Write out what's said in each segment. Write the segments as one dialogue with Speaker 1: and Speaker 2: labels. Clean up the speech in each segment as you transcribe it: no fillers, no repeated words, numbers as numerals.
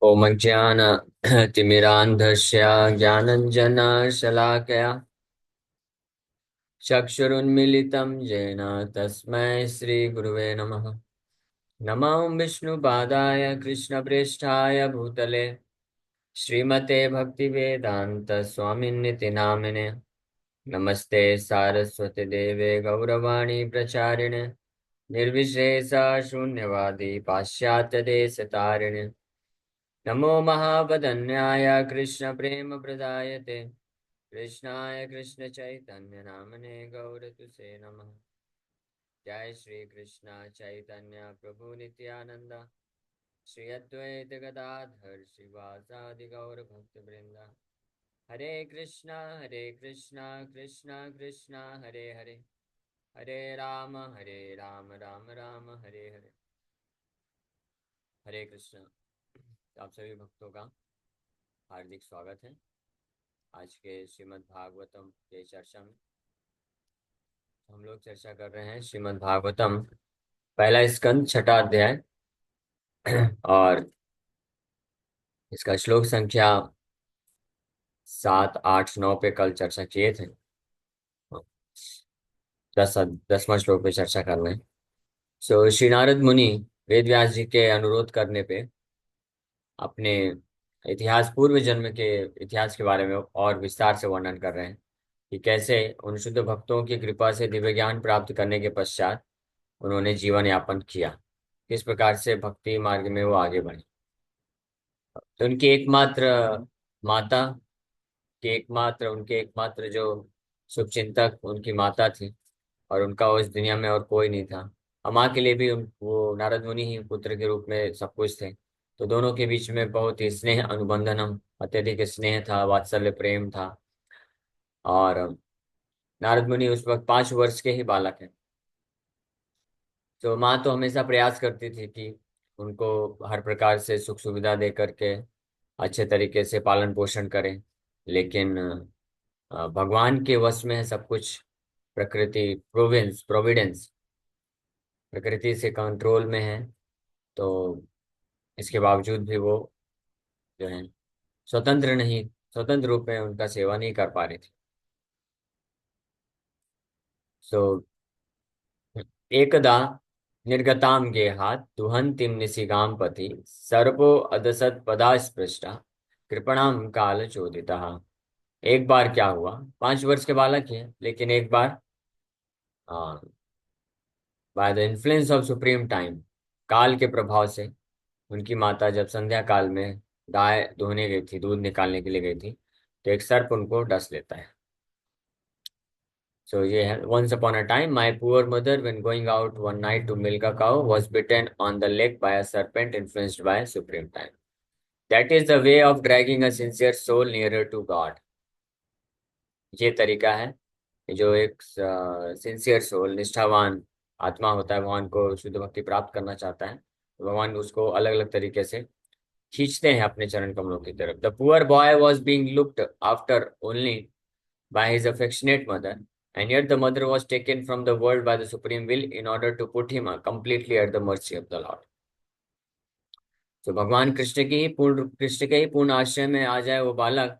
Speaker 1: ओम ज्ञान तिमिरान्धस्य ज्ञानञ्जनशलाकया चक्षुरुन्मीलितं येन तस्मै श्रीगुरुवे नमः। नमो विष्णुपादाय कृष्णप्रेष्ठाय भूतले श्रीमते भक्तिवेदान्त स्वामिन्निति नामिने। नमस्ते सारस्वती देवे गौरवाणी प्रचारिणे निर्विशेष शून्यवादी पाश्चात्य देश तारिणे। नमो महावदन्याय कृष्ण प्रेम प्रदायते कृष्णाय कृष्ण चैतन्य नामने गौरतुसे नमः। जय श्री कृष्ण चैतन्य प्रभु नित्यानंद श्री अद्वैत गदाधर श्रीवासादि गौर भक्त वृंदा। हरे कृष्णा कृष्णा कृष्णा हरे हरे हरे राम राम राम हरे हरे। हरे कृष्णा। आप सभी भक्तों का हार्दिक स्वागत है आज के श्रीमद् भागवतम के चर्चा में। हम लोग चर्चा कर रहे हैं श्रीमद् भागवतम पहला स्कंद छठा अध्याय और इसका श्लोक संख्या 7 8 9 पे कल चर्चा किए थे। 10वां श्लोक पे चर्चा कर रहे हैं। श्री नारद मुनि वेद व्यास जी के अनुरोध करने पे अपने इतिहास पूर्व जन्म के इतिहास के बारे में और विस्तार से वर्णन कर रहे हैं कि कैसे उन शुद्ध भक्तों की कृपा से दिव्य ज्ञान प्राप्त करने के पश्चात उन्होंने जीवन यापन किया, किस प्रकार से भक्ति मार्ग में वो आगे बढ़े। तो उनकी एकमात्र माता उनके एकमात्र जो शुभचिंतक उनकी माता थी और उनका उस दुनिया में और कोई नहीं था। और माँ के लिए भी वो नारद मुनि ही पुत्र के रूप में सब कुछ थे। तो दोनों के बीच में बहुत ही स्नेह अनुबंधनम अत्यधिक स्नेह था, वात्सल्य प्रेम था। और नारद मुनि उस वक्त 5 वर्ष के ही बालक हैं। तो माँ तो हमेशा प्रयास करती थी कि उनको हर प्रकार से सुख सुविधा दे करके अच्छे तरीके से पालन पोषण करें। लेकिन भगवान के वश में है सब कुछ। प्रकृति प्रोविडेंस प्रकृति से कंट्रोल में है। तो इसके बावजूद भी वो जो है स्वतंत्र रूप में उनका सेवा नहीं कर पा रही थी। सो एकदा निर्गताम गेहात् दुहन्तीं निशिगां पति सर्पो अदसत् पदास्पृष्टा कृपणाम काल चोदितः। एक बार क्या हुआ, 5 वर्ष के बालक हैं, लेकिन एक बार by the influence of supreme time, काल के प्रभाव से उनकी माता जब संध्या काल में गाय धोने गई थी, दूध निकालने के लिए गई थी, तो एक सर्प उनको डस लेता है। सो ये है, once upon a time my poor mother when going out one night to milk a cow was bitten on the leg by a serpent influenced by supreme time. That is the way of dragging a sincere soul nearer to God. ये तरीका है जो एक sincere soul, निष्ठावान आत्मा होता है, भगवान को शुद्ध भक्ति प्राप्त करना चाहता है, तो भगवान उसको अलग अलग तरीके से खींचते हैं अपने चरण कमलों की तरफ। The poor boy was being looked after only by his affectionate mother, and yet the mother was taken from the world by the supreme will in order to put him completely at the mercy of the Lord. तो भगवान कृष्ण के ही पूर्ण आश्रय में आ जाए वो बालक,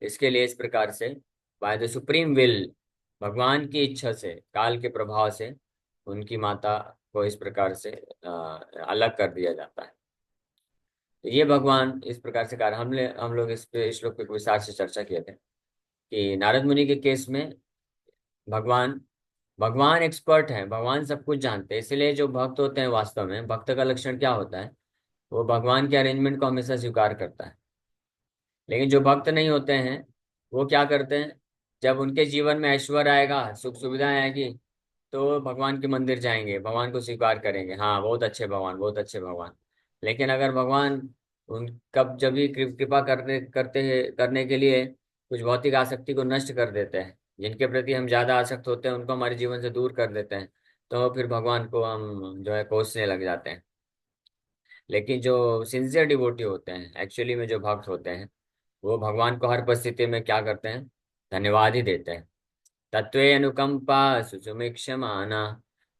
Speaker 1: इसके लिए इस प्रकार से बाय द सुप्रीम विल, भगवान की इच्छा से, काल के प्रभाव से उनकी माता को इस प्रकार से अलग कर दिया जाता है। तो ये भगवान इस प्रकार से कार्य हम लोग इस पे इस श्लोक पे विस्तार से चर्चा किए थे कि नारद मुनि के केस में भगवान भगवान एक्सपर्ट है, भगवान सब कुछ जानते हैं। इसलिए जो भक्त होते हैं, वास्तव में भक्त का लक्षण क्या होता है, वो भगवान के अरेंजमेंट को हमेशा स्वीकार करता है। लेकिन जो भक्त नहीं होते हैं, वो क्या करते हैं, जब उनके जीवन में ऐश्वर्य आएगा, सुख सुविधाएं आएगी, तो भगवान के मंदिर जाएंगे, भगवान को स्वीकार करेंगे, हाँ बहुत अच्छे भगवान, बहुत अच्छे भगवान। लेकिन अगर भगवान उन कब जब भी कृपा करने के लिए कुछ भौतिक आसक्ति को नष्ट कर देते हैं, जिनके प्रति हम ज्यादा आसक्त होते हैं उनको हमारे जीवन से दूर कर देते हैं, तो फिर भगवान को हम जो है कोसने लग जाते हैं। लेकिन जो सिंसियर डिवोटी होते हैं, एक्चुअली में जो भक्त होते हैं, वो भगवान को हर परिस्थिति में क्या करते हैं, धन्यवाद ही देते हैं। तत्वे अनुकंपा सुसुमिक्षमाना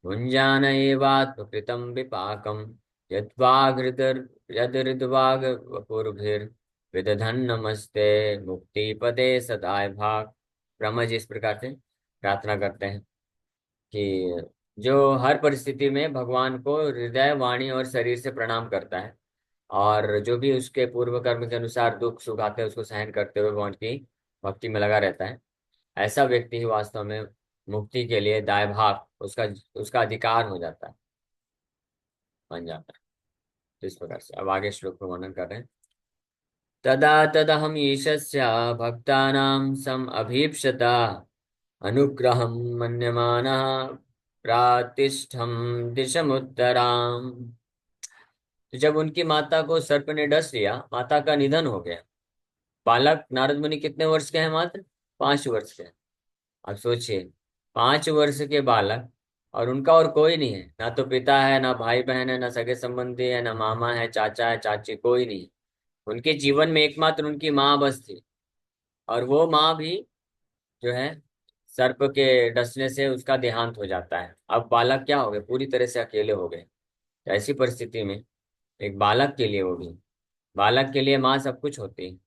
Speaker 1: भुंजान एवात्मकृतं विपाकम यद्वाग हृदर यद हृदवाग वपुर्भिर विदधन नमस्ते मुक्ति पदे सदाय भाग। ब्रह्मा जी इस प्रकार से प्रार्थना करते हैं कि जो हर परिस्थिति में भगवान को हृदय वाणी और शरीर से प्रणाम करता है, और जो भी उसके पूर्व कर्म के अनुसार दुख सुख आते हैं उसको सहन करते हुए भगवान की भक्ति में लगा रहता है, ऐसा व्यक्ति ही वास्तव में मुक्ति के लिए दाय भाग उसका उसका अधिकार हो जाता है, बन जाता है। तो इस प्रकार से अब आगे श्लोक को वर्णन कर रहे हैं। तदा तदहम ईशस्य भक्तानां सम अभीप्सता अनुग्रहं मन्यमानः प्रातिष्ठं दिशमुत्तराम्। तो जब उनकी माता को सर्प ने डस लिया, माता का निधन हो गया। बालक नारद मुनि कितने वर्ष के हैं? मात्र 5 वर्ष के हैं। अब सोचिए, 5 वर्ष के बालक, और उनका और कोई नहीं है, ना तो पिता है, ना भाई बहन है, ना सगे संबंधी है, ना मामा है, चाचा है, चाची, कोई नहीं। उनके जीवन में एकमात्र उनकी माँ बस थी, और वो माँ भी जो है सर्प के डसने से उसका देहांत हो जाता है। अब बालक क्या हो गए? पूरी तरह से अकेले हो गए। तो ऐसी परिस्थिति में एक बालक के लिए, वो भी बालक के लिए माँ सब कुछ होती है,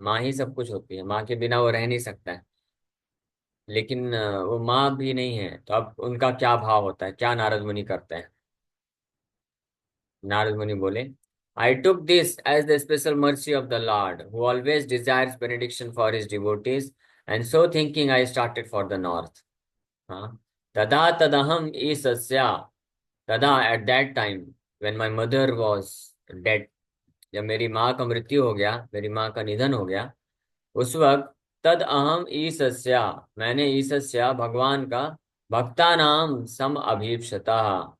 Speaker 1: माँ ही सब कुछ होती है, माँ के बिना वो रह नहीं सकता है। लेकिन वो माँ भी नहीं है, तो अब उनका क्या भाव होता है, क्या नारद मुनि करते हैं? नारद मुनि बोले, I took this as the special mercy of the Lord, who always desires benediction for his devotees, and so thinking I started for the north. हाँ, तदा तदहम ईसस्या, तदा at that time when my mother was dead, जब मेरी माँ का मृत्यु हो गया, मेरी माँ का निधन हो गया, उस वक्त तद अहम ईसस्या, मैंने ईसस्या भगवान का भक्ता नाम सम अभीप्सता,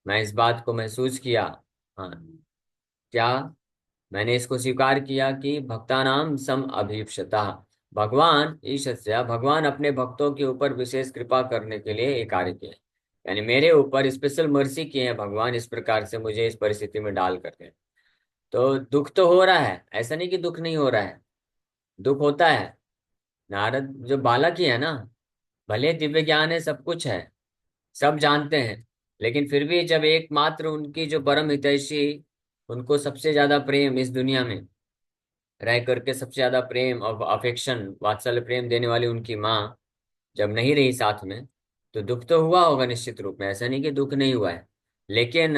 Speaker 1: मैं इस बात को महसूस किया। हाँ, क्या? मैंने इसको स्वीकार किया कि भक्ता नाम सम अभीप्सता, भगवान ईशस्या, भगवान अपने भक्तों के ऊपर विशेष कृपा करने के लिए ये कार्य किया, यानी मेरे ऊपर स्पेशल मर्सी किए हैं भगवान, इस प्रकार से मुझे इस परिस्थिति में डाल करके। तो दुख तो हो रहा है, ऐसा नहीं कि दुख नहीं हो रहा है, दुख होता है। नारद जो बालक ही है ना, भले दिव्य ज्ञान है, सब कुछ है, सब जानते हैं, लेकिन फिर भी जब एकमात्र उनकी जो परम हितैषी, उनको सबसे ज्यादा प्रेम इस दुनिया में रह करके सबसे ज्यादा प्रेम और अफेक्शन वात्सल्य प्रेम देने वाली उनकी माँ जब नहीं रही साथ में, तो दुख तो हुआ होगा निश्चित रूप में, ऐसा नहीं कि दुख नहीं हुआ है। लेकिन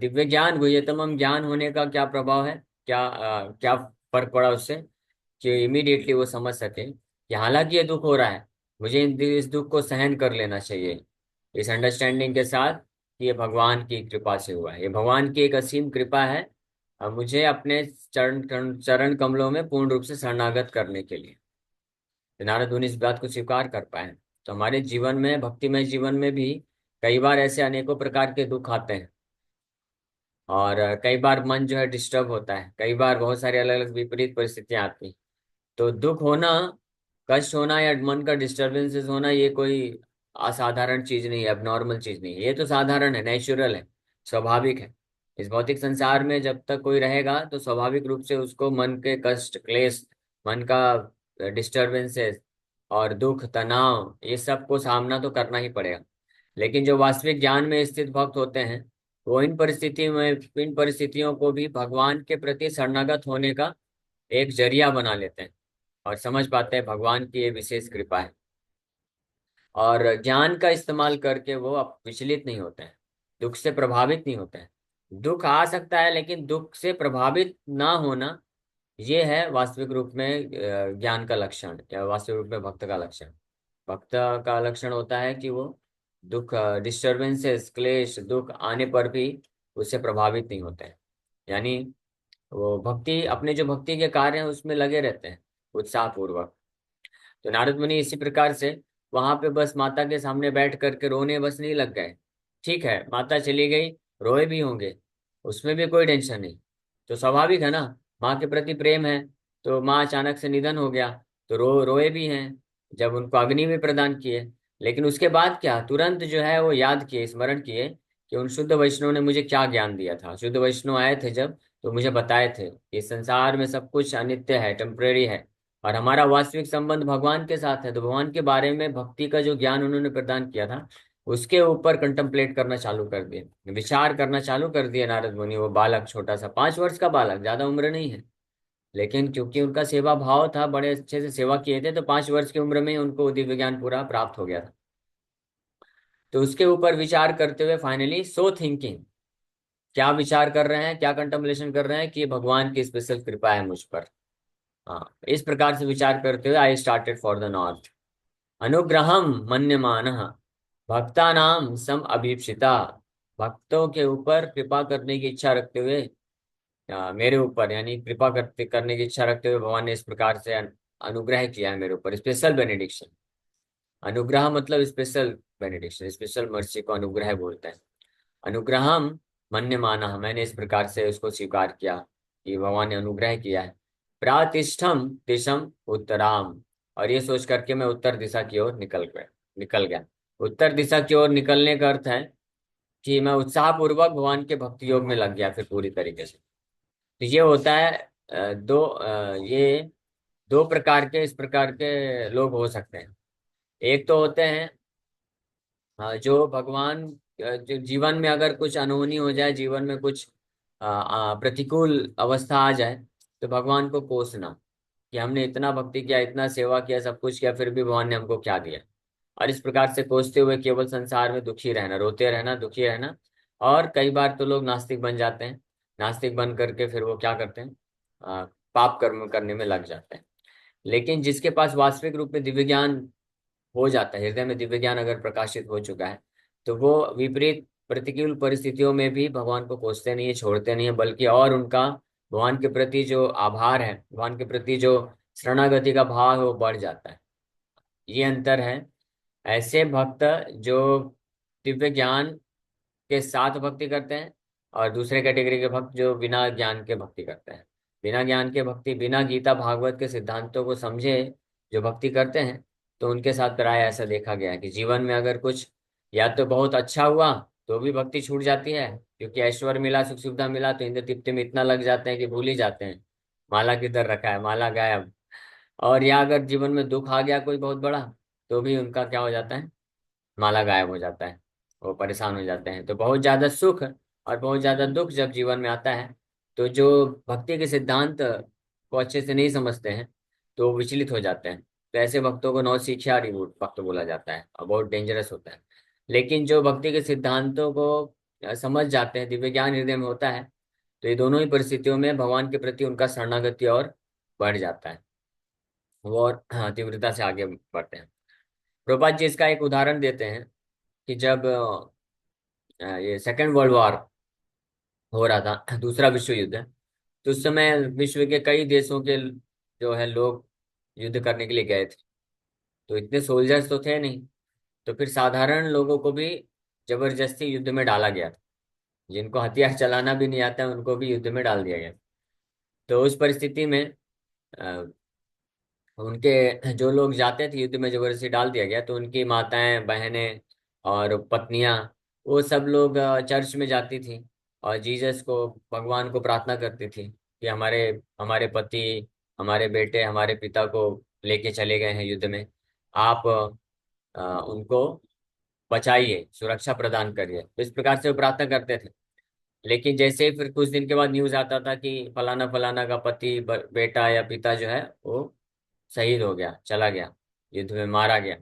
Speaker 1: दिव्य ज्ञान, गुह्यतमम ज्ञान होने का क्या प्रभाव है, क्या फर्क पड़ा उससे, कि इमीडिएटली वो समझ सके कि हालांकि ये दुख हो रहा है, मुझे इस दुख को सहन कर लेना चाहिए, इस अंडरस्टैंडिंग के साथ कि ये भगवान की कृपा से हुआ है, ये भगवान की एक असीम कृपा है, मुझे अपने चरण चरण कमलों में पूर्ण रूप से शरणागत करने के लिए। तो नारद मुनि इस बात को स्वीकार कर पाए। तो हमारे जीवन में, भक्तिमय जीवन में भी कई बार ऐसे अनेकों प्रकार के दुख आते हैं, और कई बार मन जो है डिस्टर्ब होता है, कई बार बहुत सारी अलग अलग विपरीत परिस्थितियां आती हैं। तो दुख होना, कष्ट होना या मन का डिस्टर्बेंसेस होना, ये कोई असाधारण चीज नहीं है, अब नॉर्मल चीज नहीं है, ये तो साधारण है, नेचुरल है, स्वाभाविक है। इस भौतिक संसार में जब तक कोई रहेगा तो स्वाभाविक रूप से उसको मन के कष्ट क्लेश, मन का डिस्टर्बेंसेस और दुख तनाव, ये सब को सामना तो करना ही पड़ेगा। लेकिन जो वास्तविक ज्ञान में स्थित भक्त होते हैं, वो इन परिस्थितियों को भी भगवान के प्रति शरणागत होने का एक जरिया बना लेते हैं, और समझ पाते हैं भगवान की ये विशेष कृपा है, और ज्ञान का इस्तेमाल करके वो अब विचलित नहीं होते हैं, दुख से प्रभावित नहीं होते हैं। दुख आ सकता है, लेकिन दुख से प्रभावित ना होना, ये है वास्तविक रूप में ज्ञान का लक्षण, या वास्तविक रूप में भक्त का लक्षण। भक्त का लक्षण होता है कि वो दुख, डिस्टरबेंसेस, क्लेश, दुख आने पर भी उससे प्रभावित नहीं होते हैं, यानी वो भक्ति, अपने जो भक्ति के कार्य हैं उसमें लगे रहते हैं उत्साह पूर्वक। तो नारद मुनि इसी प्रकार से वहां पे बस माता के सामने बैठ करके रोने बस नहीं लग गए। ठीक है, माता चली गई, रोए भी होंगे, उसमें भी कोई टेंशन नहीं, तो स्वाभाविक है ना, माँ के प्रति प्रेम है। तो माँ अचानक से निधन हो गया, तो रोए भी हैं, जब उनको अग्नि भी प्रदान किए। लेकिन उसके बाद क्या, तुरंत जो है वो याद किए, स्मरण किए कि उन शुद्ध वैष्णव ने मुझे क्या ज्ञान दिया था। शुद्ध वैष्णव आए थे जब, तो मुझे बताए थे इस संसार में सब कुछ अनित्य है, टेम्परेरी है, और हमारा वास्तविक संबंध भगवान के साथ है। तो भगवान के बारे में भक्ति का जो ज्ञान उन्होंने प्रदान किया था, उसके ऊपर कंtemplate करना चालू कर दिए, विचार करना चालू कर दिए नारद मुनि। वो बालक, छोटा सा 5 वर्ष का बालक, ज्यादा उम्र नहीं है, लेकिन क्योंकि उनका सेवा भाव था, बड़े अच्छे से सेवा किए थे, तो 5 वर्ष की उम्र में ही उनको दिव्य ज्ञान पूरा प्राप्त हो गया था। तो उसके ऊपर विचार करते हुए फाइनली सो थिंकिंग, क्या विचार कर रहे हैं, क्या कंtemplation कर रहे हैं कि भगवान की स्पेशल कृपा है मुझ पर। हाँ, इस प्रकार से विचार करते हुए I started for the north. अनुग्रहम मन्यमानः भक्तानाम सम अभीप्सिता। भक्तों के ऊपर कृपा करने की इच्छा रखते हुए, मेरे ऊपर यानी कृपा करने की इच्छा रखते हुए भगवान ने इस प्रकार से अनुग्रह किया है मेरे ऊपर, स्पेशल बेनेडिक्शन। अनुग्रह मतलब स्पेशल बेनेडिक्शन, स्पेशल मर्सी को अनुग्रह बोलते हैं। अनुग्रहम मन्य माना, मैंने इस प्रकार से उसको स्वीकार किया कि भगवान ने अनुग्रह किया है। प्रातिष्ठम दिशम उत्तराम, और ये सोच करके मैं उत्तर दिशा की ओर निकल गया। उत्तर दिशा की ओर निकलने का अर्थ है कि मैं उत्साह पूर्वक भगवान के भक्ति योग में लग गया फिर पूरी तरीके से। तो ये होता है ये दो प्रकार के, इस प्रकार के लोग हो सकते हैं। एक तो होते हैं जो भगवान, जो जीवन में अगर कुछ अनहोनी हो जाए, जीवन में कुछ प्रतिकूल अवस्था आ जाए, तो भगवान को कोसना कि हमने इतना भक्ति किया, इतना सेवा किया, सब कुछ किया, फिर भी भगवान ने हमको क्या दिया। और इस प्रकार से कोसते हुए केवल संसार में दुखी रहना, रोते रहना, दुखी रहना। और कई बार तो लोग नास्तिक बन जाते हैं। नास्तिक बन करके फिर वो क्या करते हैं, पाप कर्म करने में लग जाते हैं। लेकिन जिसके पास वास्तविक रूप में दिव्य ज्ञान हो जाता है, हृदय में दिव्य ज्ञान अगर प्रकाशित हो चुका है, तो वो विपरीत प्रतिकूल परिस्थितियों में भी भगवान को कोसते नहीं है, छोड़ते नहीं है, बल्कि और उनका भगवान के प्रति जो आभार है, भगवान के प्रति जो शरणागति का भाव है, वो बढ़ जाता है। ये अंतर है। ऐसे भक्त जो दिव्य ज्ञान के साथ भक्ति करते हैं, और दूसरे कैटेगरी के भक्त जो बिना ज्ञान के भक्ति करते हैं। बिना ज्ञान के भक्ति, बिना गीता भागवत के सिद्धांतों को समझे जो भक्ति करते हैं, तो उनके साथ प्राय ऐसा देखा गया है कि जीवन में अगर कुछ या तो बहुत अच्छा हुआ तो भी भक्ति छूट जाती है, क्योंकि ऐश्वर्य मिला, सुख सुविधा मिला, तो इंद्र तृप्ति में इतना लग जाते हैं कि भूल ही जाते हैं माला किधर रखा है, माला गायब। और या अगर जीवन में दुख आ गया कोई बहुत बड़ा, तो भी उनका क्या हो जाता है, माला गायब हो जाता है, वो परेशान हो जाते हैं। तो बहुत ज्यादा सुख और बहुत ज्यादा दुख जब जीवन में आता है, तो जो भक्ति के सिद्धांत को अच्छे से नहीं समझते हैं, तो वो विचलित हो जाते हैं। तो ऐसे भक्तों को नौसिखिया भक्त बोला जाता है, और बहुत डेंजरस होता है। लेकिन जो भक्ति के सिद्धांतों को समझ जाते हैं, दिव्य ज्ञान हृदय में होता है, तो ये दोनों ही परिस्थितियों में भगवान के प्रति उनका शरणागति और बढ़ जाता है, वो और हाँ, तीव्रता से आगे बढ़ते हैं। प्रभुपाद जी इसका एक उदाहरण देते हैं कि जब ये सेकेंड वर्ल्ड वॉर हो रहा था, दूसरा विश्व युद्ध है, तो उस समय विश्व के कई देशों के जो है लोग युद्ध करने के लिए गए थे। तो इतने सोल्जर्स तो थे नहीं, तो फिर साधारण लोगों को भी जबरदस्ती युद्ध में डाला गया था। जिनको हथियार चलाना भी नहीं आता उनको भी युद्ध में डाल दिया गया। तो उस परिस्थिति में अ, उनके जो लोग जाते थे युद्ध में, जबरदस्ती डाल दिया गया, तो उनकी माताएं, बहनें और पत्नियां, वो सब लोग चर्च में जाती थी और जीसस को, भगवान को प्रार्थना करती थी कि हमारे हमारे पति, हमारे बेटे, हमारे पिता को लेके चले गए हैं युद्ध में, आप उनको बचाइए, सुरक्षा प्रदान करिए। तो इस प्रकार से वो प्रार्थना करते थे। लेकिन जैसे ही फिर कुछ दिन के बाद न्यूज आता था कि फलाना फलाना का पति, बेटा या पिता जो है वो शहीद हो गया, चला गया, युद्ध में मारा गया,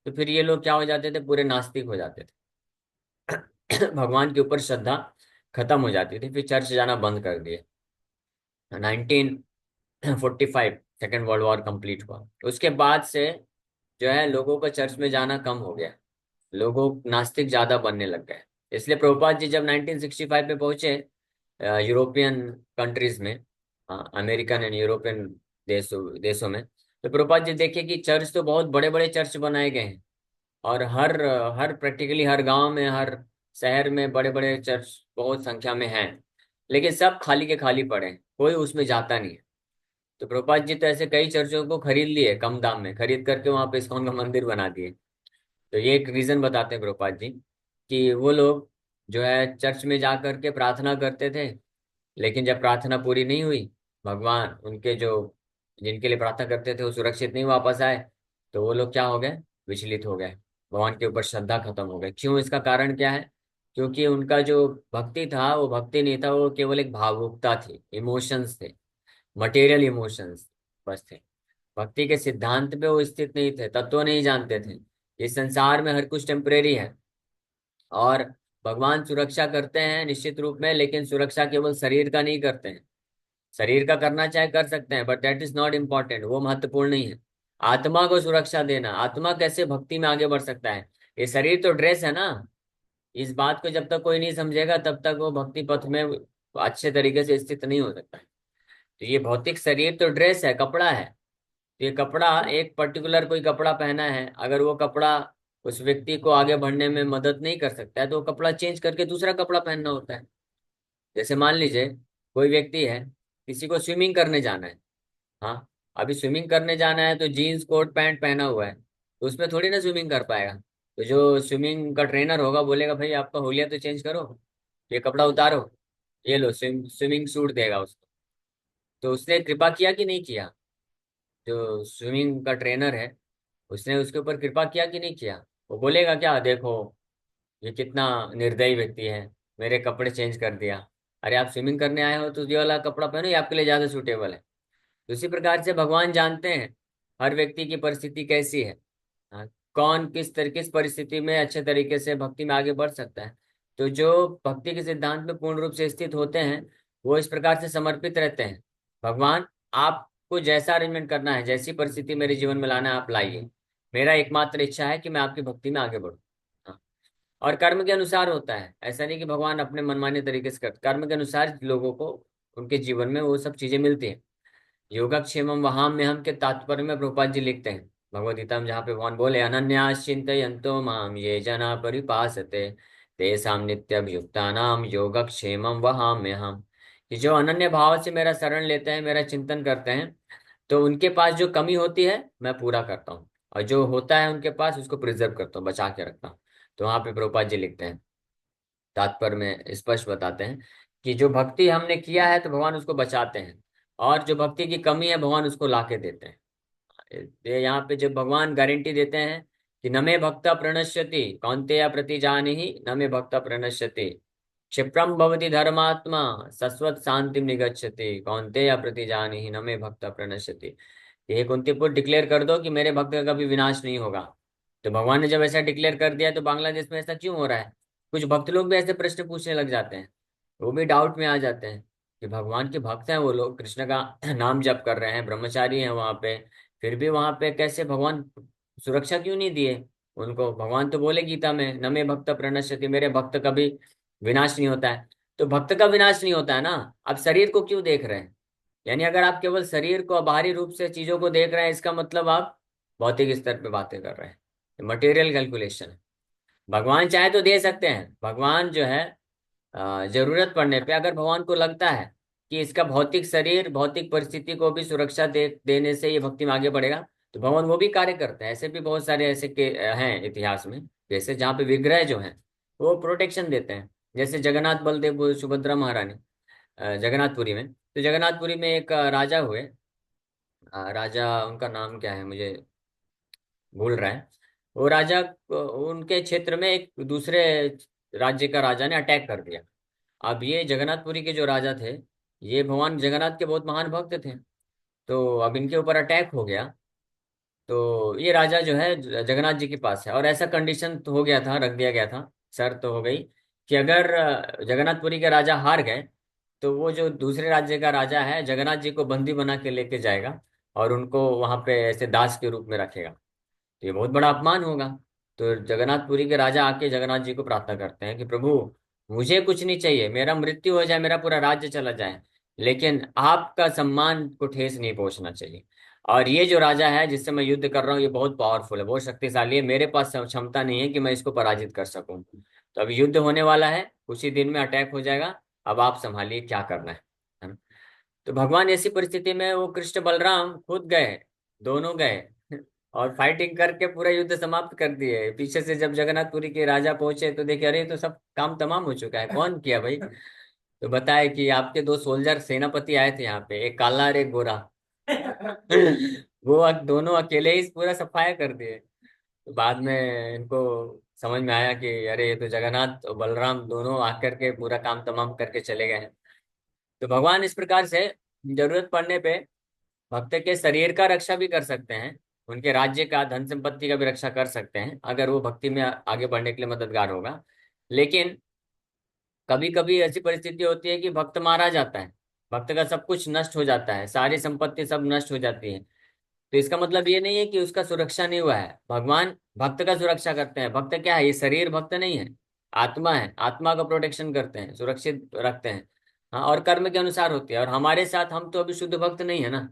Speaker 1: तो फिर ये लोग क्या हो जाते थे, पूरे नास्तिक हो जाते थे। भगवान के ऊपर श्रद्धा खत्म हो जाती थी, फिर चर्च जाना बंद कर दिए। 1945 सेकेंड वर्ल्ड वॉर कंप्लीट हुआ, उसके बाद से जो है लोगों का चर्च में जाना कम हो गया, लोगों नास्तिक ज्यादा बनने लग गए। इसलिए प्रभुपाद जी जब 1965 में पहुंचे यूरोपियन कंट्रीज में, अमेरिकन एंड यूरोपियन देशों में, तो प्रभुपाद जी देखिए कि चर्च तो बहुत बड़े बड़े चर्च बनाए गए हैं, और हर हर प्रैक्टिकली हर गांव में, हर शहर में बड़े बड़े चर्च बहुत संख्या में हैं। लेकिन सब खाली के खाली पड़े हैं, कोई उसमें जाता नहीं है। तो प्रभुपाद जी तो ऐसे कई चर्चों को खरीद लिए, कम दाम में खरीद करके वहां पे इस्कॉन का मंदिर बना दिए। तो ये एक रीजन बताते हैं प्रभुपाद जी कि वो लोग जो है चर्च में जा करके प्रार्थना करते थे, लेकिन जब प्रार्थना पूरी नहीं हुई, भगवान उनके जो, जिनके लिए प्रार्थना करते थे वो सुरक्षित नहीं वापस आए, तो वो लोग क्या हो गए, विचलित हो गए। भगवान के ऊपर श्रद्धा खत्म हो गई। क्यों? इसका कारण क्या है? क्योंकि उनका जो भक्ति था वो भक्ति नहीं था, वो केवल एक भावुकता थी, इमोशंस थे, मटेरियल इमोशंस बस थे। भक्ति के सिद्धांत पे वो स्थित नहीं थे, तत्व नहीं जानते थे। इस संसार में हर कुछ टेम्परेरी है, और भगवान सुरक्षा करते हैं निश्चित रूप में, लेकिन सुरक्षा केवल शरीर का नहीं करते हैं। शरीर का करना चाहे कर सकते हैं, but that is not important, वो महत्वपूर्ण नहीं है। आत्मा को सुरक्षा देना, आत्मा कैसे भक्ति में आगे बढ़ सकता है? ये शरीर तो ड्रेस है ना। इस बात को जब तक कोई नहीं समझेगा तब तक वो भक्ति पथ में अच्छे तरीके से स्थित नहीं हो सकता है। तो ये भौतिक शरीर तो ड्रेस है, कपड़ा है। तो ये कपड़ा, एक पर्टिकुलर कोई कपड़ा पहना है, अगर वो कपड़ा उस व्यक्ति को आगे बढ़ने में मदद नहीं कर सकता है तो वो कपड़ा चेंज करके दूसरा कपड़ा पहनना होता है। जैसे मान लीजिए कोई व्यक्ति है, किसी को स्विमिंग करने जाना है। हाँ, अभी स्विमिंग करने जाना है तो जीन्स कोट पैंट पहना हुआ है, तो उसमें थोड़ी ना स्विमिंग कर पाएगा। तो जो स्विमिंग का ट्रेनर होगा बोलेगा भाई आपका हुलिया तो चेंज करो, ये कपड़ा उतारो, ये लो स्विमिंग सूट देगा उसको। तो उसने कृपा किया कि नहीं किया? जो स्विमिंग का ट्रेनर है, उसने उसके ऊपर कृपा किया कि नहीं किया? वो बोलेगा क्या, देखो ये कितना निर्दयी व्यक्ति है, मेरे कपड़े चेंज कर दिया। अरे आप स्विमिंग करने आए हो तो ये वाला कपड़ा पहनो, ये आपके लिए ज्यादा सूटेबल है। तो उसी प्रकार से भगवान जानते हैं हर व्यक्ति की परिस्थिति कैसी है। हाँ, कौन किस परिस्थिति में अच्छे तरीके से भक्ति में आगे बढ़ सकता है। तो जो भक्ति के सिद्धांत में पूर्ण रूप से स्थित होते हैं, वो इस प्रकार से समर्पित रहते हैं। भगवान, आपको जैसा अरेंजमेंट करना है, जैसी परिस्थिति मेरे जीवन में लाना है आप लाइए, मेरा एकमात्र इच्छा है कि मैं आपकी भक्ति में आगे बढ़ूं। हाँ, और कर्म के अनुसार होता है, ऐसा नहीं कि भगवान अपने मनमाने तरीके से करते, कर्म के अनुसार लोगों को उनके जीवन में वो सब चीजें मिलती हैं। योगक्षेमम वहाम में हम के तात्पर्य में प्रभुपाद जी लिखते हैं भगवद गीता में, जहाँ पे भगवान बोले अनन्यास चिंतयन्तो माम ये जना परिपासते तेषां नित्यभियुक्तानां योगक्षेमम वहाम में हम, कि जो अनन्य भाव से मेरा शरण लेते हैं, मेरा चिंतन करते हैं, तो उनके पास जो कमी होती है मैं पूरा करता हूँ, और जो होता है उनके पास उसको प्रिजर्व करता हूँ, बचा के रखता हूँ। तो वहां पे प्रभुपाद जी लिखते हैं, तात्पर्य में स्पष्ट बताते हैं कि जो भक्ति हमने किया है तो भगवान उसको बचाते हैं, और जो भक्ति की कमी है भगवान उसको लाके देते हैं। ये यहाँ पे जब भगवान गारंटी देते हैं कि न मे भक्ता प्रणश्यति कौन्तेय प्रतिजानीहि न मे भक्ता प्रणश्यति क्षिप्रम भवति धर्मात्मा शाश्वत शांतिम निगच्छति कौन्तेय प्रतिजानीहि न मे भक्ता प्रणश्यति। ये कुंती पुत्र डिक्लेयर कर दो कि मेरे भक्त का कभी विनाश नहीं होगा। तो भगवान ने जब ऐसा डिक्लेयर कर दिया तो बांग्लादेश में ऐसा क्यों हो रहा है? कुछ भक्त लोग भी ऐसे प्रश्न पूछने लग जाते हैं, वो भी डाउट में आ जाते हैं कि भगवान के भक्त हैं वो लोग, कृष्ण का नाम जप कर रहे हैं, ब्रह्मचारी हैं वहां पे, फिर भी वहां पे कैसे भगवान सुरक्षा क्यों नहीं दिए उनको? भगवान तो बोले गीता में न मे भक्त प्रणश्यति, मेरे भक्त कभी विनाश नहीं होता है। तो भक्त का विनाश नहीं होता है ना, आप शरीर को क्यों देख रहे हैं? यानी अगर आप केवल शरीर को बाहरी रूप से चीजों को देख रहे हैं, इसका मतलब आप भौतिक स्तर पे बातें कर रहे हैं, मटेरियल कैलकुलेशन है। भगवान चाहे तो दे सकते हैं, भगवान जो है जरूरत पड़ने पे अगर भगवान को लगता है कि इसका भौतिक शरीर भौतिक परिस्थिति को भी सुरक्षा देने से ये भक्ति में आगे बढ़ेगा, तो भगवान वो भी कार्य करते हैं। ऐसे भी बहुत सारे ऐसे के हैं इतिहास में, जैसे जहाँ पे विग्रह जो हैं वो प्रोटेक्शन देते हैं, जैसे जगन्नाथ बलदेव सुभद्रा महारानी जगन्नाथपुरी में। तो जगन्नाथपुरी में एक राजा हुए, राजा उनका नाम क्या है मुझे भूल रहा है। वो राजा उनके क्षेत्र में एक दूसरे राज्य का राजा ने अटैक कर दिया। अब ये जगन्नाथपुरी के जो राजा थे, ये भगवान जगन्नाथ के बहुत महान भक्त थे। तो अब इनके ऊपर अटैक हो गया, तो ये राजा जो है जगन्नाथ जी के पास है, और ऐसा कंडीशन तो हो गया था, रख दिया गया था, शर्त तो हो गई कि अगर जगन्नाथपुरी के राजा हार गए तो वो जो दूसरे राज्य का राजा है जगन्नाथ जी को बंदी बना के लेके जाएगा और उनको वहां पे ऐसे दास के रूप में रखेगा। तो ये बहुत बड़ा अपमान होगा। तो जगन्नाथपुरी के राजा आके जगन्नाथ जी को प्रार्थना करते हैं कि प्रभु, मुझे कुछ नहीं चाहिए, मेरा मृत्यु हो जाए, मेरा पूरा राज्य चला जाए, लेकिन आपका सम्मान को ठेस नहीं पहुंचना चाहिए। और ये जो राजा है जिससे मैं युद्ध कर रहा हूँ ये बहुत पावरफुल है, बहुत शक्तिशाली है, मेरे पास क्षमता नहीं है कि मैं इसको पराजित कर सकूं। तो अभी युद्ध होने वाला है, कुछ ही दिन में अटैक हो जाएगा, अब आप संभालिए क्या करना है ना? तो भगवान ऐसी परिस्थिति में वो कृष्ण बलराम खुद गए, दोनों गए और फाइटिंग करके पूरा युद्ध समाप्त कर दिए। पीछे से जब जगन्नाथपुरी के राजा पहुंचे तो देखे अरे ये तो सब काम तमाम हो चुका है, कौन किया भाई? तो बताए कि आपके दो सोल्जर सेनापति आए थे यहाँ पे, एक काला और एक गोरा। वो दोनों अकेले ही पूरा सफाया कर दिए। बाद में इनको समझ में आया कि अरे ये तो जगन्नाथ और बलराम दोनों आकर के पूरा काम तमाम करके चले गए हैं। तो भगवान इस प्रकार से जरूरत पड़ने पे भक्त के शरीर का रक्षा भी कर सकते हैं, उनके राज्य का, धन संपत्ति का भी रक्षा कर सकते हैं अगर वो भक्ति में आगे बढ़ने के लिए मददगार होगा। लेकिन कभी कभी ऐसी परिस्थिति होती है कि भक्त मारा जाता है, भक्त का सब कुछ नष्ट हो जाता है, सारी संपत्ति सब नष्ट हो जाती है। तो इसका मतलब ये नहीं है कि उसका सुरक्षा नहीं हुआ है, भगवान भक्त का सुरक्षा करते हैं। भक्त क्या है, ये शरीर भक्त नहीं है, आत्मा है, आत्मा का प्रोटेक्शन करते हैं, सुरक्षित रखते हैं। हाँ, और कर्म के अनुसार होती है। और हमारे साथ हम तो अभी शुद्ध भक्त नहीं है ना,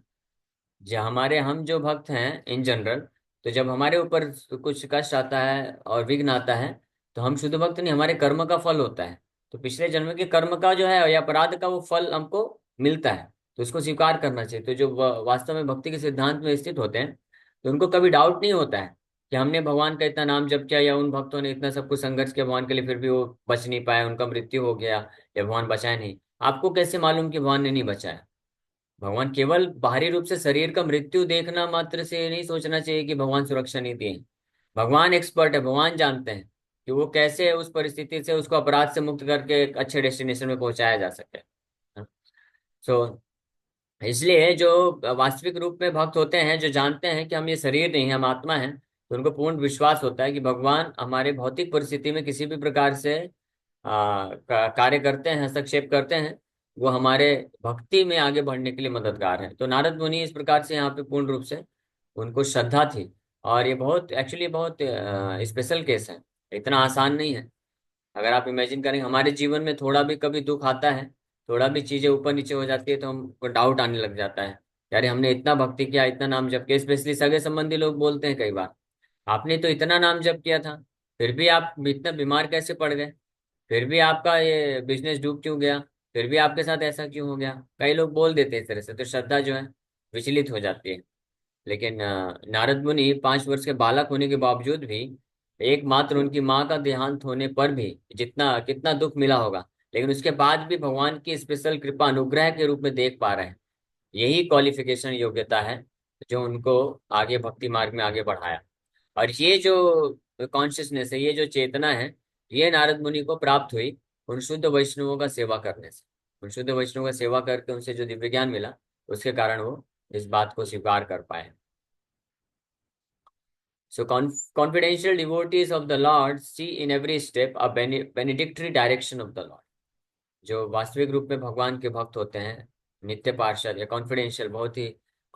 Speaker 1: जो हमारे हम जो भक्त हैं इन जनरल, तो जब हमारे ऊपर कुछ कष्ट आता है और विघ्न आता है, तो हम शुद्ध भक्त नहीं, हमारे कर्म का फल होता है। तो पिछले जन्म के कर्म का जो है या अपराध का वो फल हमको मिलता है, तो उसको स्वीकार करना चाहिए। तो जो वास्तव में भक्ति के सिद्धांत में स्थित होते हैं, तो उनको कभी डाउट नहीं होता है कि हमने भगवान का इतना नाम जप किया, या उन भक्तों ने इतना सब कुछ संघर्ष किया भगवान के लिए, फिर भी वो बच नहीं पाए, उनका मृत्यु हो गया, या भगवान बचाए नहीं। आपको कैसे मालूम कि भगवान ने नहीं बचाया? भगवान केवल बाहरी रूप से शरीर का मृत्यु देखना मात्र से ये नहीं सोचना चाहिए कि भगवान सुरक्षा नहीं दिए। भगवान एक्सपर्ट है, भगवान जानते हैं कि वो कैसे उस परिस्थिति से उसको अपराध से मुक्त करके एक अच्छे डेस्टिनेशन में पहुंचाया जा सके। सो इसलिए जो वास्तविक रूप में भक्त होते हैं, जो जानते हैं कि हम ये शरीर नहीं, हम आत्मा हैं, तो उनको पूर्ण विश्वास होता है कि भगवान हमारे भौतिक परिस्थिति में किसी भी प्रकार से कार्य करते हैं, हस्तक्षेप करते हैं। वो हमारे भक्ति में आगे बढ़ने के लिए मददगार है। तो नारद मुनि इस प्रकार से यहाँ पे पूर्ण रूप से उनको श्रद्धा थी। और ये बहुत एक्चुअली बहुत स्पेशल केस है, इतना आसान नहीं है। अगर आप इमेजिन करें हमारे जीवन में थोड़ा भी कभी दुख आता है, थोड़ा भी चीजें ऊपर नीचे हो जाती है, तो हमको डाउट आने लग जाता है, यार हमने इतना भक्ति किया, इतना नाम जप किया। स्पेशली सगे संबंधी लोग बोलते हैं कई बार, आपने तो इतना नाम जप किया था, फिर भी आप इतना बीमार कैसे पड़ गए, फिर भी आपका ये बिजनेस डूब क्यों गया, फिर भी आपके साथ ऐसा क्यों हो गया। कई लोग बोल देते हैं इस तरह से, तो श्रद्धा जो है विचलित हो जाती है। लेकिन नारद मुनि 5 वर्ष के बालक होने के बावजूद भी, एकमात्र उनकी माँ का देहांत होने पर भी जितना कितना दुख मिला होगा, लेकिन उसके बाद भी भगवान की स्पेशल कृपा अनुग्रह के रूप में देख पा रहे हैं। यही क्वालिफिकेशन, योग्यता है जो उनको आगे भक्ति मार्ग में आगे बढ़ाया। और ये जो कॉन्शियसनेस है, ये जो चेतना है, ये नारद मुनि को प्राप्त हुई उन शुद्ध वैष्णवों का सेवा करने से। उन शुद्ध वैष्णवों का सेवा करके उनसे जो दिव्य ज्ञान मिला, उसके कारण वो इस बात को स्वीकार कर पाए। So confidential devotees of the Lord see in every step a benedictory direction of the Lord. जो वास्तविक रूप में भगवान के भक्त होते हैं, नित्य पार्षद या कॉन्फिडेंशियल, बहुत ही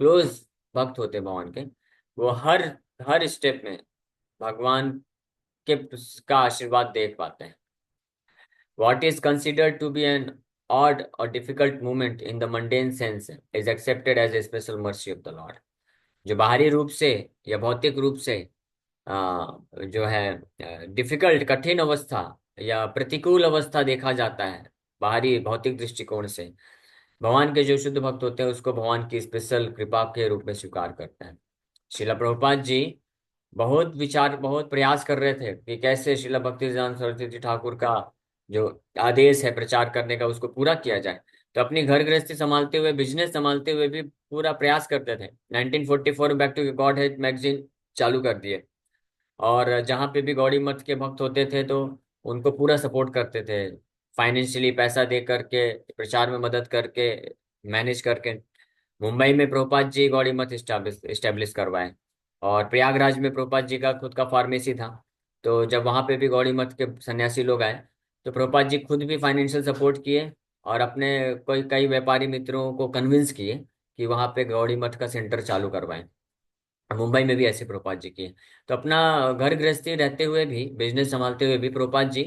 Speaker 1: क्लोज भक्त होते हैं भगवान के, वो हर हर स्टेप में भगवान के का आशीर्वाद देख पाते हैं। What is considered to be an odd or difficult moment in the mundane sense is accepted as a special mercy of the Lord. जो बाहरी रूप से या भौतिक रूप से जो है डिफिकल्ट, कठिन अवस्था या प्रतिकूल अवस्था देखा जाता है बाहरी भौतिक दृष्टिकोण से, भगवान के जो शुद्ध भक्त होते हैं उसको भगवान की स्पेशल कृपा के रूप में स्वीकार करते हैं। शिला प्रभुपाद जी बहुत प्रयास कर रहे थे कि कैसे शिला भक्तिसिद्धांत सरस्वती ठाकुर का जो आदेश है प्रचार करने का, उसको पूरा किया जाए। तो अपनी घर गृहस्थी संभालते हुए, बिजनेस संभालते हुए भी पूरा प्रयास करते थे। 1944 में Back to Godhead magazine चालू कर दिए, और जहाँ पे भी गौड़ी मठ के भक्त होते थे तो उनको पूरा सपोर्ट करते थे, फाइनेंशियली पैसा दे करके, प्रचार में मदद करके, मैनेज करके। मुंबई में प्रभुपाद जी गौड़ी मठ इस्टेब्लिश करवाए, और प्रयागराज में प्रभुपाद जी का खुद का फार्मेसी था। तो जब वहाँ पे भी गौड़ी मठ के सन्यासी लोग आए, तो प्रभुपाद जी खुद भी फाइनेंशियल सपोर्ट किए, और अपने कोई कई व्यापारी मित्रों को कन्विंस किए कि वहाँ पे गौड़ी मठ का सेंटर चालू करवाएं। मुंबई में भी ऐसे प्रभुपाद जी किए। तो अपना घर गृहस्थी रहते हुए भी, बिजनेस संभालते हुए भी प्रभुपाद जी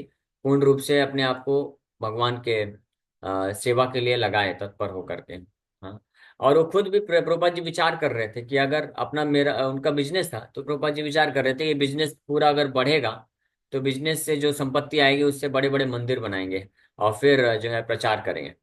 Speaker 1: पूर्ण रूप से अपने आप को भगवान के सेवा के लिए लगाए, तत्पर होकर के। हाँ, और वो खुद भी प्रभुपाद जी विचार कर रहे थे कि अगर अपना मेरा उनका बिजनेस था, तो प्रभुपाद जी विचार कर रहे थे कि बिजनेस पूरा अगर बढ़ेगा, तो बिजनेस से जो संपत्ति आएगी उससे बड़े बड़े मंदिर बनाएंगे, और फिर जो है प्रचार करेंगे।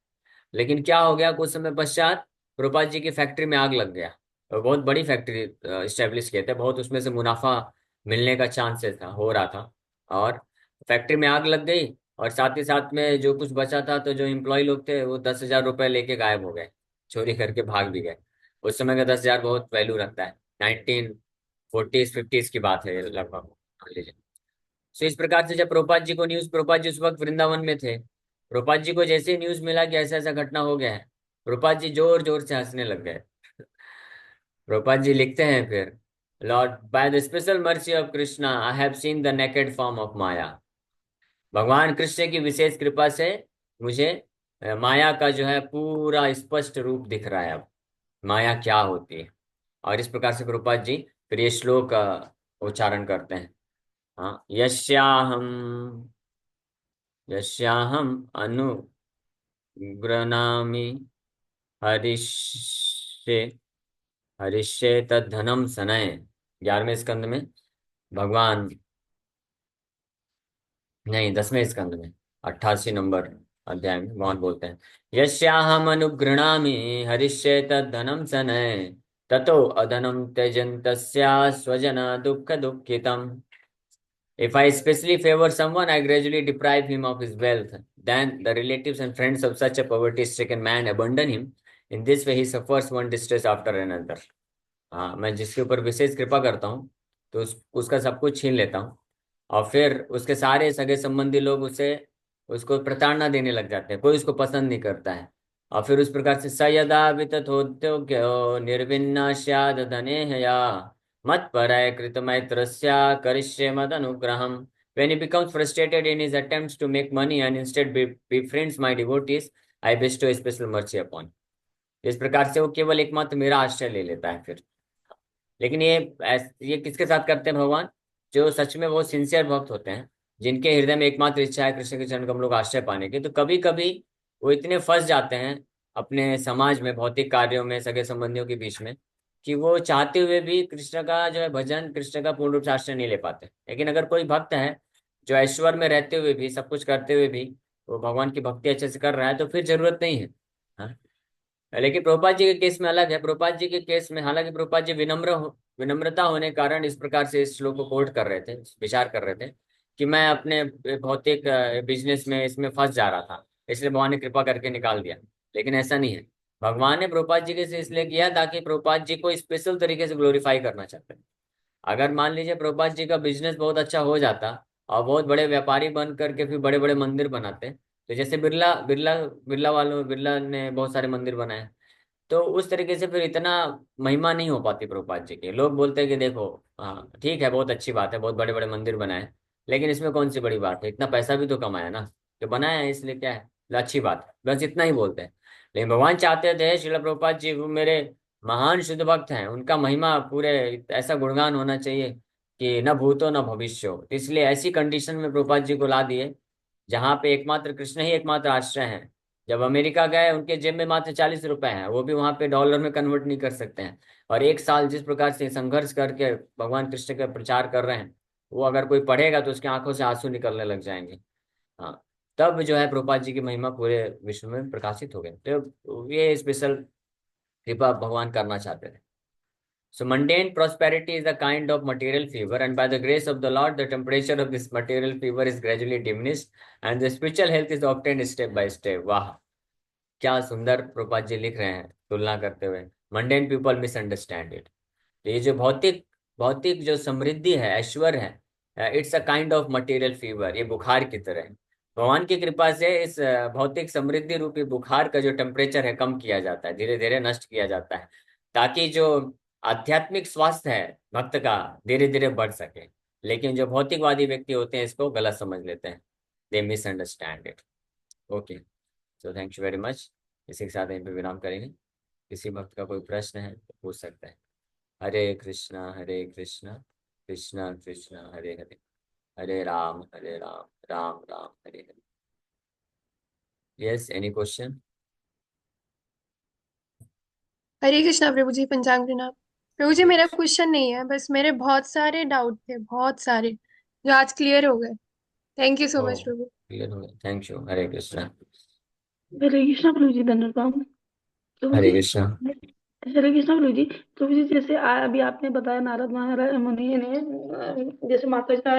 Speaker 1: लेकिन क्या हो गया, कुछ समय पश्चात प्रभुपाद जी की फैक्ट्री में आग लग गया। और बहुत बड़ी फैक्ट्री स्टेब्लिश किए थे, बहुत उसमें से मुनाफा मिलने का चांसेस था, हो रहा था। और फैक्ट्री में आग लग गई, और साथ ही साथ में जो कुछ बचा था, तो जो एम्प्लॉय लोग थे वो 10,000 रुपए लेके गायब हो गए, चोरी करके भाग भी गए। उस समय का 10,000 बहुत वैल्यू रखता है। 40s 50s की बात है लगभग, मान लीजिए। सो इस प्रकार से जब प्रभुपाद जी उस वक्त वृंदावन में थे, प्रभुपाद जी को जैसे न्यूज मिला कि ऐसा ऐसा घटना हो गया है, प्रभुपाद जी जोर जोर से हंसने लग गए। प्रभुपाद जी लिखते हैं फिर, lord, by the special mercy of Krishna I have seen the naked form of Maya. भगवान कृष्ण की विशेष कृपा से मुझे माया का जो है पूरा स्पष्ट रूप दिख रहा है अब, माया क्या होती है। और इस प्रकार से प्रभुपाद जी फिर ये श्लोक उच्चारण करते हैं। हाँ, यस्याहम अनुगृह्णामि हरिष्ये हरिष्ये तद्धनम सनय। 11वें स्कंद में भगवान, नहीं 10वें स्कंद में 88 नंबर अध्याय में भगवान बोलते हैं, यस्याहम अनुगृह्णामि हरिष्ये तद्धनम सनय ततो अधनम त्यजन्तस्या स्वजना दुःख दुःखितम्। If I especially favor someone, I gradually deprive him of his wealth. Then the relatives and friends of such a poverty-stricken man abandon him. In this way, he suffers one distress after another. हाँ, मैं जिसके ऊपर विशेष कृपा करता हूँ तो उसका सब कुछ छीन लेता हूँ, और फिर उसके सारे सगे संबंधी लोग उसको प्रताड़ना देने लग जाते हैं, कोई उसको पसंद नहीं करता है। और फिर उस प्रकार से स यदा वितथोद्योग्यो निर्विन्नास्याद धनेहया मत्पराय कृतमैत्रस्या करिष्ये मदनुग्रहम्। When he becomes frustrated in his attempts to make money and instead befriends my devotees, I bestow special mercy upon him. इस प्रकार से वो केवल एकमात्र मेरा आश्रय ले लेता है फिर। लेकिन ये किसके साथ करते हैं भगवान? जो सच में वो सिंसियर भक्त होते हैं, जिनके हृदय में एकमात्र इच्छा है कृष्ण के चरण कमलों का आश्रय पाने की। तो कभी कभी वो इतने फंस जाते हैं अपने समाज में, भौतिक कार्यों में, सगे संबंधियों के बीच में, कि वो चाहते हुए भी कृष्ण का जो है भजन, कृष्ण का पूर्ण रूप से आश्रय नहीं ले पाते। लेकिन अगर कोई भक्त है जो ऐश्वर्य में रहते हुए भी, सब कुछ करते हुए भी वो भगवान की भक्ति अच्छे से कर रहा है, तो फिर जरूरत नहीं है। हाँ? लेकिन प्रभुपाद जी के केस में अलग है। प्रभुपाद जी के केस में हालांकि प्रभुपाद जी विनम्रता होने के कारण इस प्रकार से इस श्लोक को कोट कर रहे थे, विचार कर रहे थे कि मैं अपने भौतिक बिजनेस में इसमें फंस जा रहा था, इसलिए भगवान ने कृपा करके निकाल दिया। लेकिन ऐसा नहीं है, भगवान ने प्रभुपाद जी के से इसलिए किया ताकि प्रभुपाद जी को स्पेशल तरीके से ग्लोरीफाई करना चाहते हैं। अगर मान लीजिए प्रभुपाद जी का बिजनेस बहुत अच्छा हो जाता और बहुत बड़े व्यापारी बन करके फिर बड़े बड़े मंदिर बनाते, तो जैसे बिरला ने बहुत सारे मंदिर बनाए, तो उस तरीके से फिर इतना महिमा नहीं हो पाती प्रभुपाद जी की। लोग बोलते हैं कि देखो, हाँ ठीक है, बहुत अच्छी बात है, बहुत बड़े बड़े मंदिर बनाए, लेकिन इसमें कौन सी बड़ी बात है, इतना पैसा भी तो कमाया ना, जो बनाया है इसलिए क्या है, अच्छी बात है, बस इतना ही बोलते हैं। लेकिन भगवान चाहते थे श्रील प्रभुपाद जी, वो मेरे महान शुद्ध भक्त हैं, उनका महिमा पूरे ऐसा गुणगान होना चाहिए कि न भूतो न भविष्य हो। तो इसलिए ऐसी कंडीशन में प्रभुपाद जी को ला दिए जहाँ पे एकमात्र कृष्ण ही एकमात्र आश्रय है। जब अमेरिका गए, उनके जेब में मात्र 40 रुपए हैं, वो भी वहां पे डॉलर में कन्वर्ट नहीं कर सकते हैं। और एक साल जिस प्रकार से संघर्ष करके भगवान कृष्ण का प्रचार कर रहे हैं, वो अगर कोई पढ़ेगा तो उसकी आंखों से आंसू निकलने लग जाएंगे। हाँ, तब जो है प्रभुपाद जी की महिमा पूरे विश्व में प्रकाशित हो गई। तो ये स्पेशल कृपा भगवान करना चाहते थे। So mundane prosperity is a kind of material fever, and by the grace of the Lord, the temperature of this material fever is gradually diminished, and the spiritual health is obtained step by step. वाह, क्या सुंदर प्रभुपाद जी लिख रहे हैं तुलना करते हुए। Mundane people misunderstand it. ये जो भौतिक भौतिक जो समृद्धि है, ऐश्वर्य है, it's a kind of material fever, ये बुखार की तरह है। भगवान की कृपा से इस भौतिक समृद्धि रूपी बुखार का जो टेम्परेचर है कम किया जाता है, धीरे धीरे नष्ट किया जाता है, ताकि जो आध्यात्मिक स्वास्थ्य है भक्त का धीरे धीरे बढ़ सके। लेकिन जो भौतिकवादी व्यक्ति होते हैं इसको गलत समझ लेते हैं, they misunderstand it. Okay, so thank you very much. इसी के साथ यहीं पे विराम करेंगे। किसी भक्त का कोई प्रश्न है तो पूछ सकते हैं। Hare Krishna Krishna Krishna Hare Hare, Hare Ram Ram Ram Hare Hare. Yes, any question?
Speaker 2: Hare Krishna प्रभु जी, पंचांग प्रणाम। प्रभु जी, मेरा क्वेश्चन नहीं है, बस मेरे बहुत सारे डाउट थे, बहुत सारे, जो आज क्लियर हो गए। Thank you so
Speaker 1: oh,
Speaker 2: much प्रभु।
Speaker 1: क्लियर हो गया, थैंक यू। हरे कृष्णा।
Speaker 3: हरे कृष्णा प्रभु जी, धन्यवाद प्रभु
Speaker 1: हरे
Speaker 3: जी।
Speaker 1: कृष्णा।
Speaker 3: हरे कृष्णा प्रभु जी जैसे अभी आपने बताया नारद महाराज मुनि ने जैसे माता जी का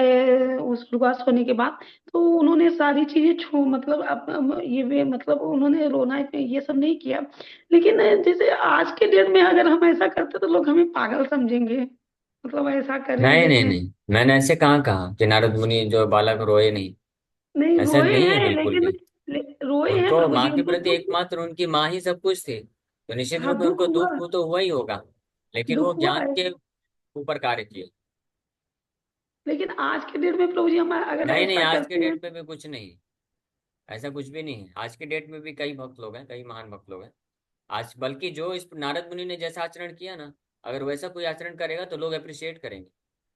Speaker 3: उस प्रवास होने के बाद तो उन्होंने सारी चीजें छू मतलब ये भी मतलब उन्होंने रोना ये सब नहीं किया। लेकिन जैसे आज के डेट में अगर हम ऐसा करते तो लोग हमें पागल समझेंगे। मतलब ऐसा करें
Speaker 1: नहीं नहीं
Speaker 3: जैसे।
Speaker 1: नहीं, मैंने ऐसे कहाँ कहा कि नारद मुनि जो बालक रोए नहीं।
Speaker 3: नहीं
Speaker 1: ऐसा
Speaker 3: रोए
Speaker 1: नहीं है
Speaker 3: हैं
Speaker 1: बिल्कुल
Speaker 3: लेकिन
Speaker 1: भी।
Speaker 3: रोए हैं
Speaker 1: उनको
Speaker 3: प्रभु
Speaker 1: माँ
Speaker 3: जी,
Speaker 1: के
Speaker 3: उनको
Speaker 1: प्रति
Speaker 3: दुख।
Speaker 1: एकमात्र उनकी माँ ही सब कुछ थी, तो निश्चित
Speaker 3: हाँ
Speaker 1: रूप में
Speaker 3: दुख
Speaker 1: उनको
Speaker 3: हुआ।
Speaker 1: दुख तो हुआ ही होगा। लेकिन वो
Speaker 3: दुख हुआ
Speaker 1: ज्ञान
Speaker 3: है।
Speaker 1: के ऊपर कार्य किए।
Speaker 3: लेकिन आज के डेट में प्रभु जी हम अगर
Speaker 1: नहीं नहीं,
Speaker 3: ऐसा
Speaker 1: आज के
Speaker 3: करते हैं।
Speaker 1: डेट में भी कुछ नहीं, ऐसा कुछ भी नहीं है। आज के डेट में भी कई भक्त लोग हैं, कई महान भक्त लोग हैं। आज बल्कि जो इस नारद मुनि ने जैसा आचरण किया ना, अगर वैसा कोई आचरण करेगा तो लोग अप्रिशिएट करेंगे।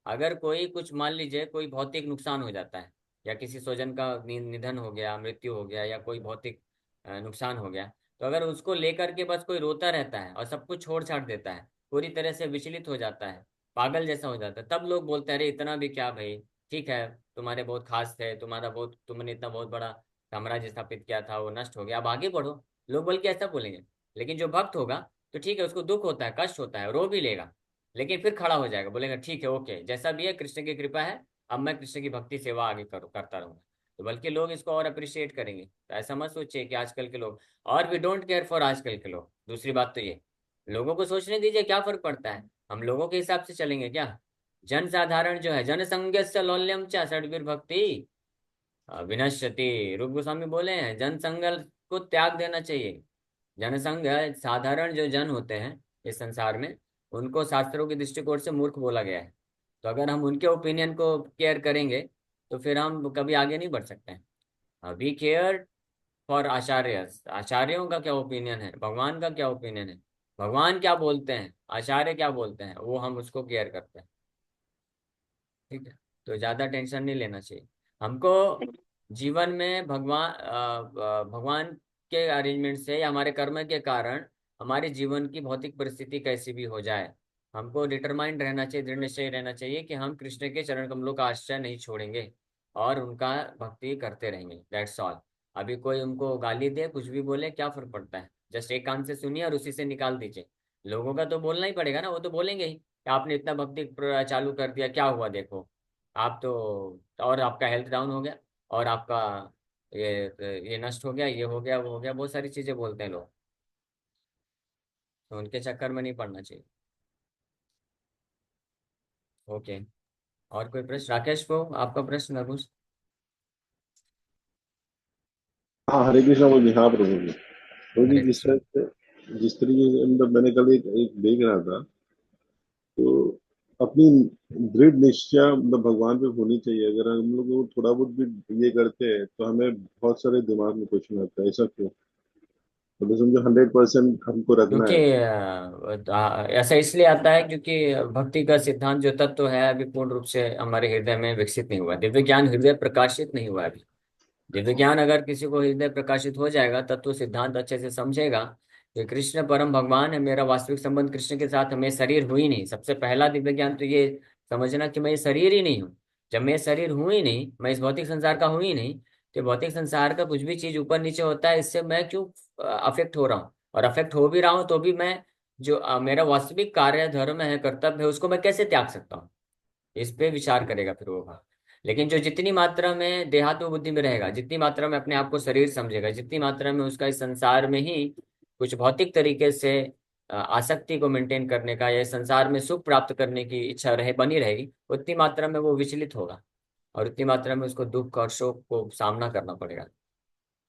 Speaker 1: अगर कोई कुछ, मान लीजिए कोई भौतिक नुकसान हो जाता है, या किसी स्वजन का निधन हो गया, मृत्यु हो गया, या कोई भौतिक नुकसान हो गया, तो अगर उसको लेकर के बस कोई रोता रहता है और सब कुछ छोड़ छाड़ देता है, पूरी तरह से विचलित हो जाता है, पागल जैसा हो जाता है, तब लोग बोलते हैं अरे इतना भी क्या भाई, ठीक है, तुम्हारे बहुत खास थे, तुम्हारा बहुत, तुमने इतना बहुत बड़ा साम्राज्य स्थापित किया था, वो नष्ट हो गया, अब आगे बढ़ो। लोग बल्कि ऐसा बोलेंगे। लेकिन जो भक्त होगा, तो ठीक है, उसको दुख होता है, कष्ट होता है, रो भी लेगा, लेकिन फिर खड़ा हो जाएगा, बोलेगा ठीक है, ओके, जैसा भी है कृष्ण की कृपा है, अब मैं कृष्ण की भक्ति सेवा आगे करता रहूंगा। तो बल्कि लोग इसको और अप्रिशिएट करेंगे। तो ऐसा मत सोचिए कि आजकल के लोग, और वी डोंट केयर फॉर आजकल के लोग। दूसरी बात तो ये, लोगों को सोचने दीजिए, क्या फर्क पड़ता है, हम लोगों के हिसाब से चलेंगे क्या। जन साधारण जो है, जन संगस्य लौल्यम चा षड्वीर भक्ति विनश्यति, रूप गोस्वामी बोले हैं, जनसंग को त्याग देना चाहिए। जनसंघ, साधारण जो जन होते हैं इस संसार में, उनको शास्त्रों के दृष्टिकोण से मूर्ख बोला गया है। तो अगर हम उनके ओपिनियन को केयर करेंगे, तो फिर हम कभी आगे नहीं बढ़ सकते हैं। वी केयर फॉर आचार्य, आचार्यों का क्या ओपिनियन है, भगवान का क्या ओपिनियन है, भगवान क्या बोलते हैं, आचार्य क्या बोलते हैं, वो हम उसको केयर करते हैं। ठीक है, तो ज्यादा टेंशन नहीं लेना चाहिए हमको। जीवन में भगवान के अरेंजमेंट से या हमारे कर्म के कारण हमारे जीवन की भौतिक परिस्थिति कैसी भी हो जाए, हमको डिटरमाइंड रहना चाहिए, दृढ़ निश्चय रहना चाहिए कि हम कृष्ण के चरण कमलों का आश्रय नहीं छोड़ेंगे और उनका भक्ति करते रहेंगे। That's all. अभी कोई उनको गाली दे, कुछ भी बोले, क्या फर्क पड़ता है, जस्ट एक कान से सुनिए और उसी से निकाल दीजिए। लोगों का तो बोलना ही पड़ेगा ना, वो तो बोलेंगे ही कि आपने इतना भक्ति चालू कर दिया, क्या हुआ देखो, आप तो, और आपका हेल्थ डाउन हो गया, और आपका ये नष्ट हो गया, ये हो गया, वो हो गया, बहुत सारी चीजें बोलते हैं लोग। तो उनके चक्कर में नहीं पड़ना चाहिए। ओके। और कोई प्रश्न, राकेश को आपका प्रश्न था कुछ।
Speaker 4: हाँ, हरे कृष्णा बोलिए। हाँ प्रभु जी। प्रभु जी,
Speaker 1: हरे कृष्ण।
Speaker 4: जिस तरीके से मतलब मैंने कल एक देख रहा था, तो अपनी दृढ़ निश्चय मतलब भगवान पे होनी चाहिए। अगर हम लोग वो थोड़ा बहुत भी ये करते हैं तो हमें बहुत सारे दिमाग में क्वेश्चन आता है, ऐसा क्यों? मतलब समझो 100% हमको रखना
Speaker 1: क्योंकि
Speaker 4: है।
Speaker 1: ऐसा इसलिए आता है क्योंकि भक्ति का सिद्धांत जो तत्व है अभी पूर्ण रूप से हमारे हृदय में विकसित नहीं हुआ, दिव्य ज्ञान हृदय प्रकाशित नहीं हुआ अभी। दिव्य ज्ञान अगर किसी को हृदय प्रकाशित हो जाएगा, तत्व सिद्धांत अच्छे से समझेगा कि कृष्ण परम भगवान है, मेरा वास्तविक संबंध कृष्ण के साथ है, मैं शरीर हूं ही नहीं। सबसे पहला दिव्य ज्ञान तो ये समझना कि मैं ये शरीर ही नहीं हूँ। जब मैं शरीर हूं ही नहीं, मैं इस भौतिक संसार का हूं ही नहीं, तो भौतिक संसार का कुछ भी चीज ऊपर नीचे होता है, इससे मैं क्यों अफेक्ट हो रहा हूँ, और अफेक्ट हो भी रहा हूँ तो भी मैं, जो मेरा वास्तविक कार्य धर्म है, कर्तव्य है, उसको मैं कैसे त्याग सकता हूँ। इस पे विचार करेगा फिर वो भाव। लेकिन जो जितनी मात्रा में देहात्म बुद्धि में रहेगा, जितनी मात्रा में अपने आप को शरीर समझेगा, जितनी मात्रा में उसका इस संसार में ही कुछ भौतिक तरीके से आसक्ति को मेंटेन करने का या इस संसार में सुख प्राप्त करने की इच्छा रहे बनी रहेगी, उतनी मात्रा में वो विचलित होगा, और उतनी मात्रा में उसको दुख और शोक को सामना करना पड़ेगा।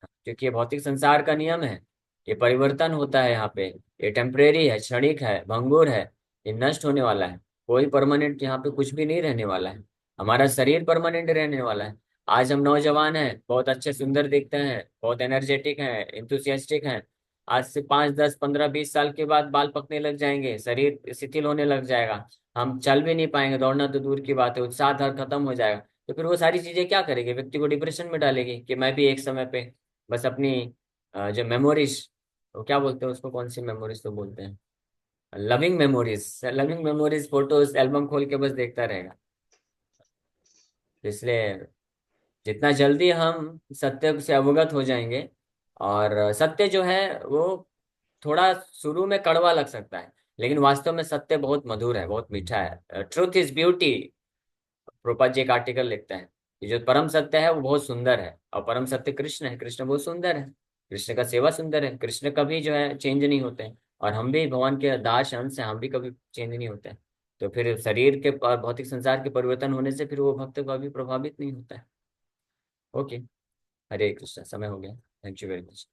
Speaker 1: क्योंकि ये भौतिक संसार का नियम है, ये परिवर्तन होता है यहाँ पे, ये टेम्परेरी है, क्षणिक है, भंगुर है, ये नष्ट होने वाला है। कोई परमानेंट यहाँ पे कुछ भी नहीं रहने वाला है। हमारा शरीर परमानेंट रहने वाला है। आज हम नौजवान हैं, बहुत अच्छे सुंदर दिखते हैं, बहुत एनर्जेटिक हैं, इंथुसियास्टिक हैं। आज से 5 10 15 20 साल के बाद बाल पकने लग जाएंगे, शरीर शिथिल होने लग जाएगा, हम चल भी नहीं पाएंगे, दौड़ना तो दूर की बात है, उत्साह धर खत्म हो जाएगा। तो फिर वो सारी चीजें क्या करेगी, व्यक्ति को डिप्रेशन में डालेगी कि मैं भी एक समय पे बस अपनी जो मेमोरीज, वो क्या बोलते हैं उसको, कौन सी मेमोरीज तो बोलते हैं, loving memories, loving memories, photos album खोल के बस देखता रहेगा। इसलिए जितना जल्दी हम सत्य से अवगत हो जाएंगे, और सत्य जो है वो थोड़ा शुरू में कड़वा लग सकता है, लेकिन वास्तव में सत्य बहुत मधुर है, बहुत मीठा है। ट्रूथ इज ब्यूटी, प्रोपा जी एक आर्टिकल लिखते हैं कि जो परम सत्य है वो बहुत सुंदर है, और परम सत्य कृष्ण है, कृष्ण बहुत सुंदर है, कृष्ण का सेवा सुंदर है, कृष्ण कभी जो है चेंज नहीं होते हैं, और हम भी भगवान के दास अंश हैं, हम भी कभी चेंज नहीं होते हैं। तो फिर शरीर के और भौतिक संसार के परिवर्तन होने से फिर वो भक्त को अभी प्रभावित नहीं होता है। ओके, हरे कृष्ण, समय हो गया। Thank you very much.